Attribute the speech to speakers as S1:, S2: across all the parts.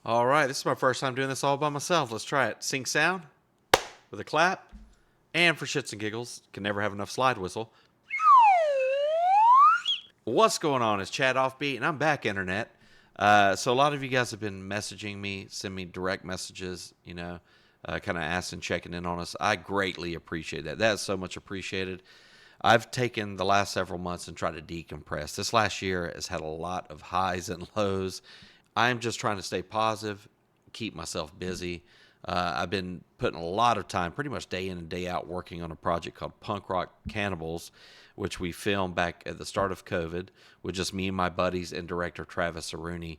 S1: All right, this is my first time doing this all by myself. Let's try it. Sync sound with a clap. And for shits and giggles, can never have enough slide whistle. What's going on? It's Chad Offbeat, and I'm back, Internet. So a lot of you guys have been messaging me, send me direct messages, kind of asking, checking in on us. I greatly appreciate that. That is so much appreciated. I've taken the last several months and tried to decompress. This last year has had a lot of highs and lows. I'm just trying to stay positive, keep myself busy. I've been putting a lot of time, pretty much day in and day out, working on a project called Rock Cannibals, which we filmed back at the start of COVID with just me and my buddies and director Travis Aruni.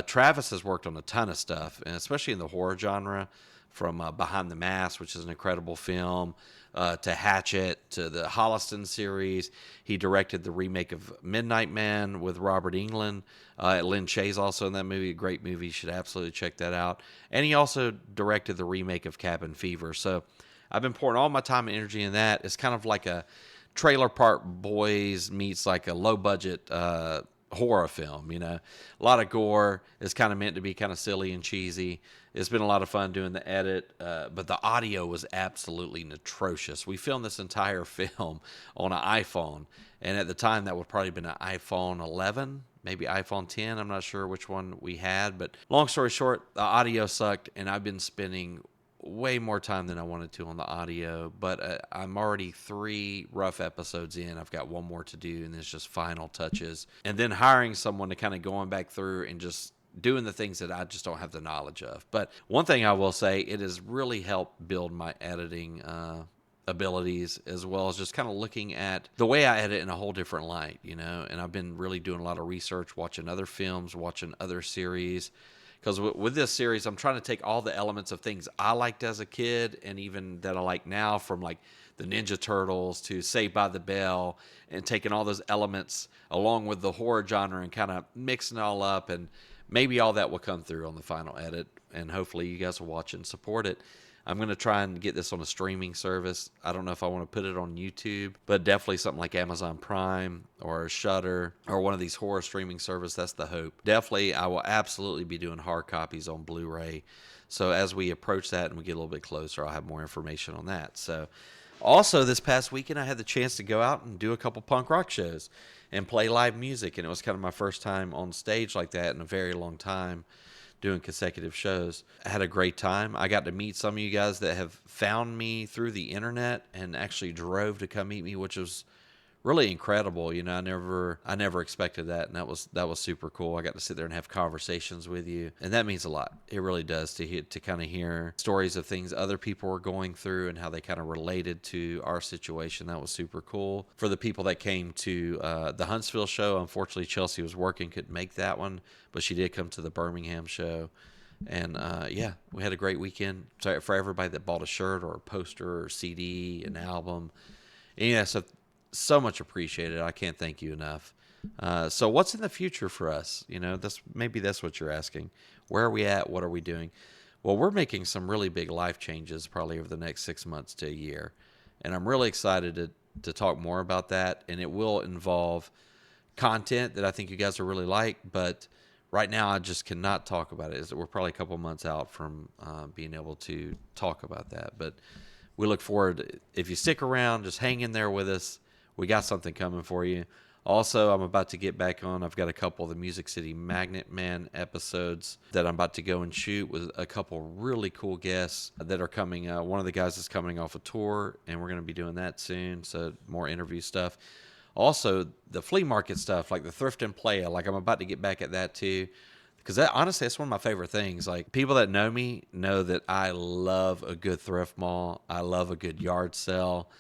S1: Travis has worked on a ton of stuff, and especially in the horror genre, from Behind the Mask, which is an incredible film, to Hatchet, to the Holliston series. He directed the remake of Midnight Man with Robert Englund. Lynn Shaye's also in that movie. A great movie. You should absolutely check that out. And he also directed the remake of Cabin Fever. So I've been pouring all my time and energy in that. It's kind of like a Trailer Park Boys meets like a low budget horror film. A lot of gore. It's kind of meant to be kind of silly and cheesy. It's been a lot of fun doing the edit, but the audio was absolutely atrocious. We filmed this entire film on an iPhone, and at the time that would probably been an iPhone 11, maybe iPhone 10. I'm not sure which one we had, but long story short, the audio sucked, and I've been spending way more time than I wanted to on the audio, but I'm already 3 rough episodes in. I've got one more to do, and it's just final touches. And then hiring someone to kind of going back through and just doing the things that I just don't have the knowledge of. But one thing I will say, it has really helped build my editing abilities, as well as just kind of looking at the way I edit in a whole different light, and I've been really doing a lot of research, watching other films, watching other series. Because with this series, I'm trying to take all the elements of things I liked as a kid and even that I like now, from like the Ninja Turtles to Saved by the Bell, and taking all those elements along with the horror genre and kind of mixing it all up. And maybe all that will come through on the final edit, and hopefully you guys will watch it and support it. I'm going to try and get this on a streaming service. I don't know if I want to put it on YouTube, but definitely something like Amazon Prime or Shudder or one of these horror streaming services. That's the hope. Definitely, I will absolutely be doing hard copies on Blu-ray. So as we approach that and we get a little bit closer, I'll have more information on that. So also this past weekend, I had the chance to go out and do a couple punk rock shows and play live music. And it was kind of my first time on stage like that in a very long time, doing consecutive shows. I had a great time. I got to meet some of you guys that have found me through the internet and actually drove to come meet me, which was really incredible. I never expected that, and that was super cool. I got to sit there and have conversations with you, and that means a lot. It really does, to kind of hear stories of things other people were going through and how they kind of related to our situation. That was super cool. For the people that came to the Huntsville show, unfortunately Chelsea was working, couldn't make that one, but she did come to the Birmingham show. And we had a great weekend. So for everybody that bought a shirt or a poster or CD, an album, and so much appreciated. I can't thank you enough. So what's in the future for us? That's what you're asking. Where are we at? What are we doing? Well, we're making some really big life changes probably over the next 6 months to a year. And I'm really excited to talk more about that. And it will involve content that I think you guys will really like. But right now, I just cannot talk about it. We're probably a couple months out from being able to talk about that. But we look forward. If you stick around, just hang in there with us. We got something coming for you. Also, I'm about to get back on. I've got a couple of the Music City Magnet Man episodes that I'm about to go and shoot with a couple really cool guests that are coming. One of the guys is coming off a tour, and we're going to be doing that soon. So more interview stuff. Also, the flea market stuff, like the thrift and play, like I'm about to get back at that too. Because honestly, that's one of my favorite things. Like, people that know me know that I love a good thrift mall. I love a good yard sale.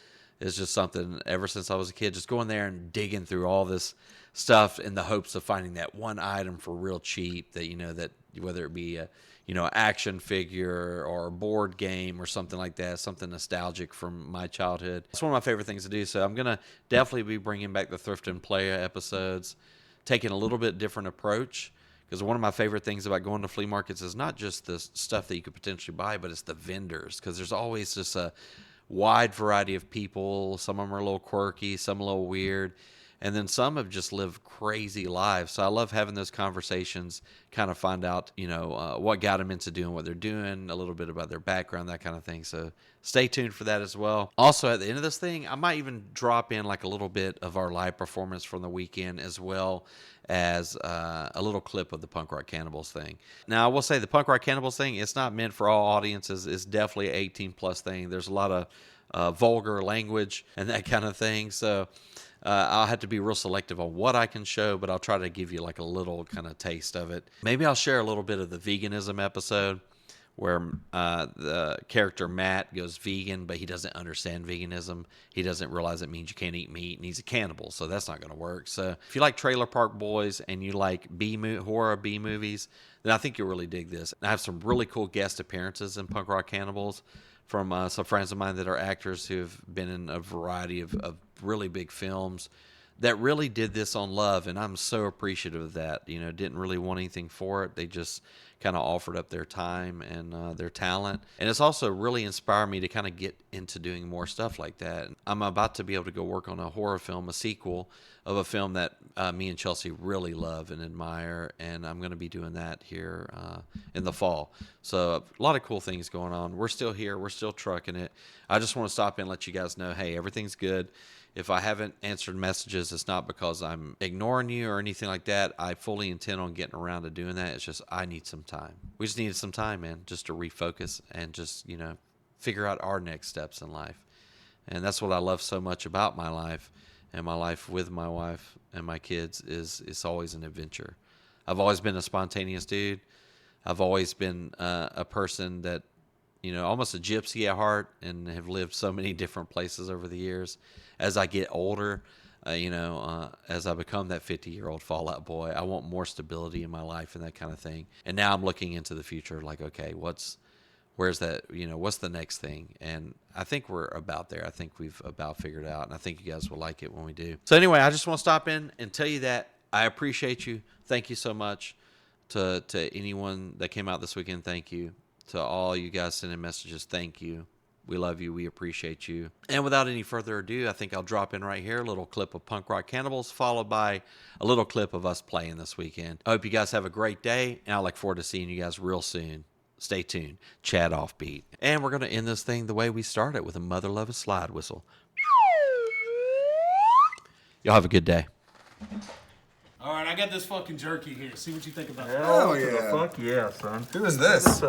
S1: It's just something ever since I was a kid, just going there and digging through all this stuff in the hopes of finding that one item for real cheap that, that whether it be a, action figure or a board game or something like that, something nostalgic from my childhood. It's one of my favorite things to do. So I'm going to definitely be bringing back the Thrift and Play episodes, taking a little bit different approach. Because one of my favorite things about going to flea markets is not just the stuff that you could potentially buy, but it's the vendors. Because there's always just a wide variety of people. Some of them are a little quirky, some a little weird. And then some have just lived crazy lives. So I love having those conversations, kind of find out, what got them into doing what they're doing, a little bit about their background, that kind of thing. So stay tuned for that as well. Also, at the end of this thing, I might even drop in like a little bit of our live performance from the weekend, as well as a little clip of the Punk Rock Cannibals thing. Now, I will say the Punk Rock Cannibals thing, it's not meant for all audiences. It's definitely an 18 plus thing. There's a lot of vulgar language and that kind of thing. So I'll have to be real selective on what I can show, but I'll try to give you like a little kind of taste of it. Maybe I'll share a little bit of the veganism episode where the character Matt goes vegan, but he doesn't understand veganism. He doesn't realize it means you can't eat meat, and he's a cannibal, so that's not going to work. So if you like Trailer Park Boys and you like horror B movies, then I think you'll really dig this. I have some really cool guest appearances in Punk Rock Cannibals from some friends of mine that are actors who have been in a variety of really big films that really did this on love, and I'm so appreciative of that. Didn't really want anything for it. They just kind of offered up their time and their talent. And it's also really inspired me to kind of get into doing more stuff like that. I'm about to be able to go work on a horror film, a sequel of a film that me and Chelsea really love and admire, and I'm going to be doing that here in the fall. So a lot of cool things going on. We're still here. We're still trucking it. I just want to stop in and let you guys know, hey, everything's good. If I haven't answered messages, it's not because I'm ignoring you or anything like that. I fully intend on getting around to doing that. It's just I need some time. We just needed some time, man, just to refocus and just, figure out our next steps in life. And that's what I love so much about my life, and my life with my wife and my kids is it's always an adventure. I've always been a spontaneous dude. I've always been a person that, almost a gypsy at heart, and have lived so many different places over the years. As I get older, as I become that 50-year-old Fallout Boy, I want more stability in my life and that kind of thing. And now I'm looking into the future, like, okay, where's that, what's the next thing? And I think we're about there. I think we've about figured it out, and I think you guys will like it when we do. So anyway, I just want to stop in and tell you that I appreciate you. Thank you so much to anyone that came out this weekend. Thank you. To all you guys sending messages, thank you. We love you. We appreciate you. And without any further ado, I think I'll drop in right here a little clip of Punk Rock Cannibals, followed by a little clip of us playing this weekend. I hope you guys have a great day, and I look forward to seeing you guys real soon. Stay tuned. Chad Offbeat. And we're going to end this thing the way we started, with a mother love slide whistle. Y'all have a good day.
S2: All right, I got this fucking jerky here. See what you think about it.
S3: Hell yeah.
S4: Fuck yeah, son.
S3: Who is this?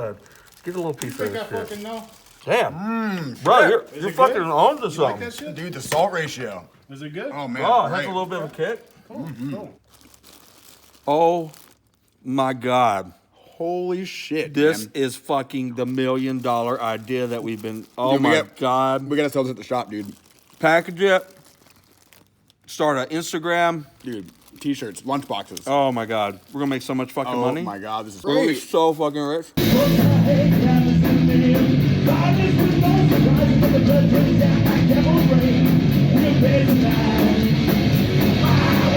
S4: Get a little piece
S2: You
S4: of
S2: think I
S4: this shit.
S2: fucking know?
S4: Damn. Bro, you're
S2: it
S4: fucking
S2: good?
S4: on to
S2: You like
S4: something.
S2: that shit?
S3: Dude, the salt ratio.
S2: Is it good?
S3: Oh, man.
S4: Oh, it has
S3: great.
S4: a little bit of a kick.
S2: Cool, cool.
S4: Oh my God.
S3: Holy shit,
S4: This
S3: man.
S4: is fucking the $1 million idea that we've been. Oh
S3: Dude,
S4: my God.
S3: We gotta sell this at the shop, dude.
S4: Package it. Start an Instagram.
S3: Dude, t-shirts, lunch boxes.
S4: Oh my God. We're gonna make so much fucking money.
S3: Oh my God, this is
S4: We're gonna be
S3: great.
S4: so fucking rich.
S5: I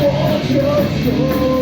S5: want your soul.